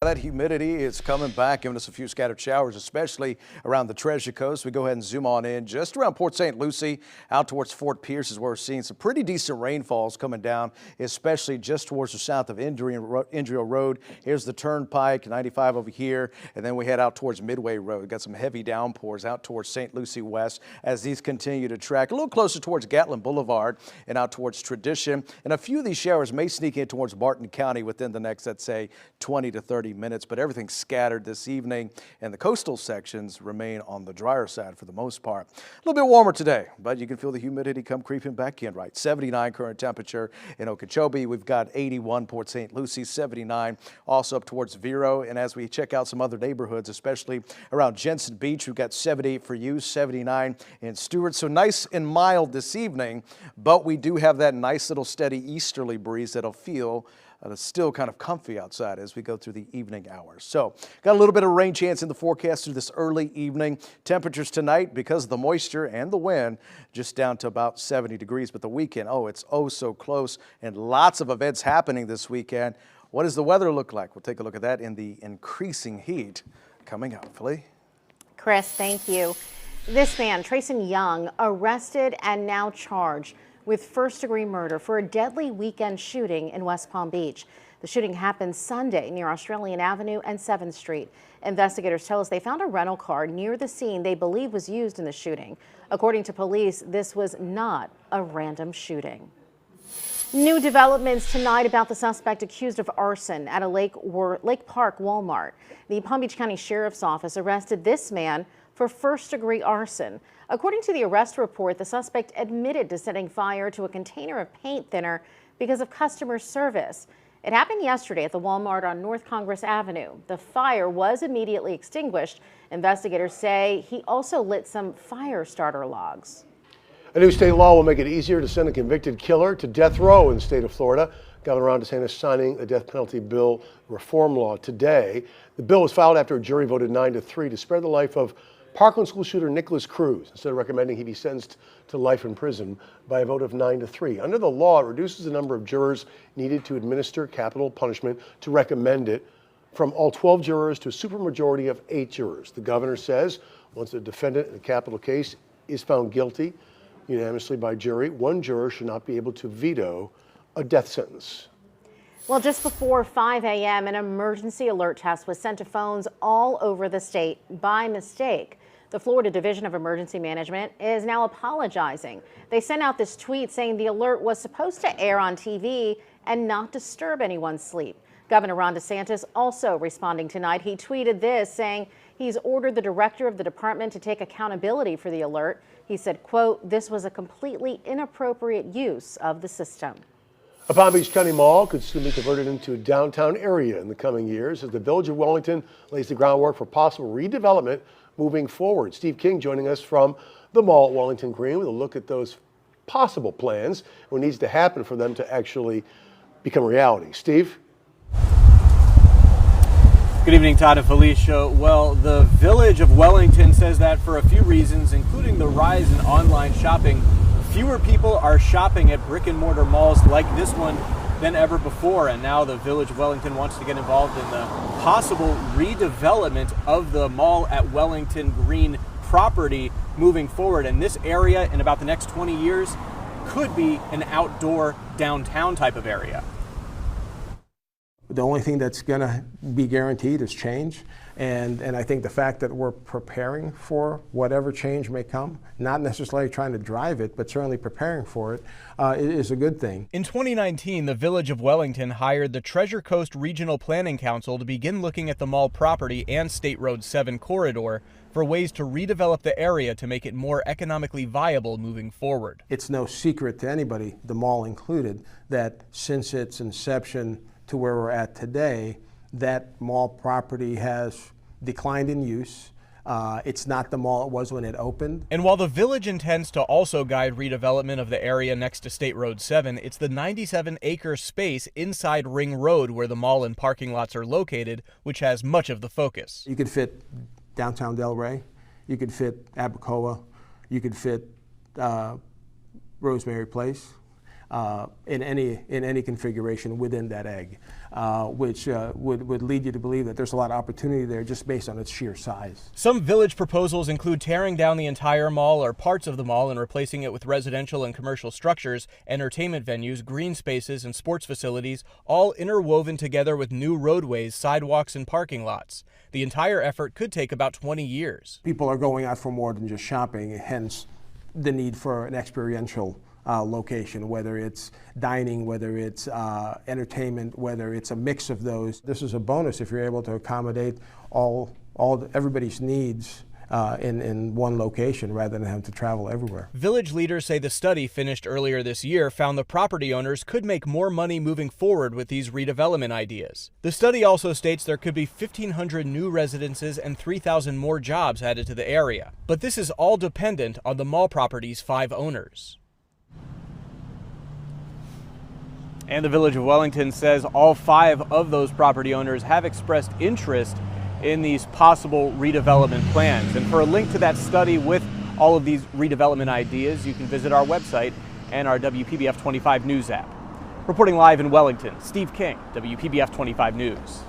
That humidity is coming back, giving us a few scattered showers, especially around the Treasure Coast. We go ahead and zoom on in just around Port St. Lucie, out towards Fort Pierce is where we're seeing some pretty decent rainfalls coming down, especially just towards the south of Indrio Road. Here's the Turnpike, 95 over here, and then we head out towards Midway Road. Got some heavy downpours out towards St. Lucie West as these continue to track a little closer towards Gatlin Boulevard and out towards Tradition. And a few of these showers may sneak in towards Barton County within the next, let's say, 20 to 30 minutes, but everything's scattered this evening, and the coastal sections remain on the drier side for the most part. A little bit warmer today, but you can feel the humidity come creeping back in, right? 79 current temperature in Okeechobee. We've got 81 Port St. Lucie, 79 also up towards Vero. And as we check out some other neighborhoods, especially around Jensen Beach, we've got 78 for you, 79 in Stewart. So nice and mild this evening, but we do have that nice little steady easterly breeze that'll feel it's still kind of comfy outside as we go through the evening hours. So got a little bit of rain chance in the forecast through this early evening. Temperatures tonight, because of the moisture and the wind, just down to about 70 degrees. But the weekend, it's so close, and lots of events happening this weekend. What does the weather look like? We'll take a look at that in the increasing heat coming up. Philly? Chris, thank you. This man, Trayson Young, arrested and now charged with first-degree murder for a deadly weekend shooting in West Palm Beach. The shooting happened Sunday near Australian Avenue and 7th Street. Investigators tell us they found a rental car near the scene they believe was used in the shooting. According to police, this was not a random shooting. New developments tonight about the suspect accused of arson at a Lake Park Walmart. The Palm Beach County Sheriff's Office arrested this man for first-degree arson. According to the arrest report, the suspect admitted to setting fire to a container of paint thinner because of customer service. It happened yesterday at the Walmart on North Congress Avenue. The fire was immediately extinguished. Investigators say he also lit some fire starter logs. A new state law will make it easier to send a convicted killer to death row in the state of Florida. Governor Ron DeSantis signing a death penalty bill reform law today. The bill was filed after a jury voted 9-3 to spare the life of Parkland school shooter Nicholas Cruz, instead of recommending he be sentenced to life in prison by a vote of 9-3. Under the law, it reduces the number of jurors needed to administer capital punishment to recommend it from all 12 jurors to a supermajority of 8 jurors. The governor says once the defendant in a capital case is found guilty unanimously by jury, one juror should not be able to veto a death sentence. Well, just before 5 a.m., an emergency alert test was sent to phones all over the state by mistake. The Florida Division of Emergency Management is now apologizing. They sent out this tweet saying the alert was supposed to air on TV and not disturb anyone's sleep. Governor Ron DeSantis also responding tonight. He tweeted this saying he's ordered the director of the department to take accountability for the alert. He said, quote, "This was a completely inappropriate use of the system." A Palm Beach County mall could soon be converted into a downtown area in the coming years as the Village of Wellington lays the groundwork for possible redevelopment moving forward. Steve King joining us from the mall at Wellington Green with a look at those possible plans, what needs to happen for them to actually become reality. Steve? Good evening, Todd and Felicia. Well, the Village of Wellington says that for a few reasons, including the rise in online shopping, fewer people are shopping at brick and mortar malls like this one than ever before. And now the Village of Wellington wants to get involved in the possible redevelopment of the mall at Wellington Green property moving forward. And this area in about the next 20 years could be an outdoor downtown type of area. The only thing that's going to be guaranteed is change. And I think the fact that we're preparing for whatever change may come, not necessarily trying to drive it, but certainly preparing for it, is a good thing. In 2019, the Village of Wellington hired the Treasure Coast Regional Planning Council to begin looking at the mall property and State Road 7 corridor for ways to redevelop the area to make it more economically viable moving forward. It's no secret to anybody, the mall included, that since its inception to where we're at today, that mall property has declined in use. It's not the mall it was when it opened. And while the village intends to also guide redevelopment of the area next to State Road 7, it's the 97-acre space inside Ring Road where the mall and parking lots are located, which has much of the focus. You could fit downtown Delray, you could fit Abacoa, you could fit Rosemary Place. in any configuration within that egg, which would lead you to believe that there's a lot of opportunity there just based on its sheer size. Some village proposals include tearing down the entire mall or parts of the mall and replacing it with residential and commercial structures, entertainment venues, green spaces, and sports facilities, all interwoven together with new roadways, sidewalks, and parking lots. The entire effort could take about 20 years. People are going out for more than just shopping, hence the need for an experiential location, whether it's dining, whether it's entertainment, whether it's a mix of those. This is a bonus if you're able to accommodate everybody's needs in one location rather than having to travel everywhere. Village leaders say the study finished earlier this year found the property owners could make more money moving forward with these redevelopment ideas. The study also states there could be 1,500 new residences and 3,000 more jobs added to the area. But this is all dependent on the mall property's 5 owners. And the Village of Wellington says all 5 of those property owners have expressed interest in these possible redevelopment plans. And for a link to that study with all of these redevelopment ideas, you can visit our website and our WPBF 25 News app. Reporting live in Wellington, Steve King, WPBF 25 News.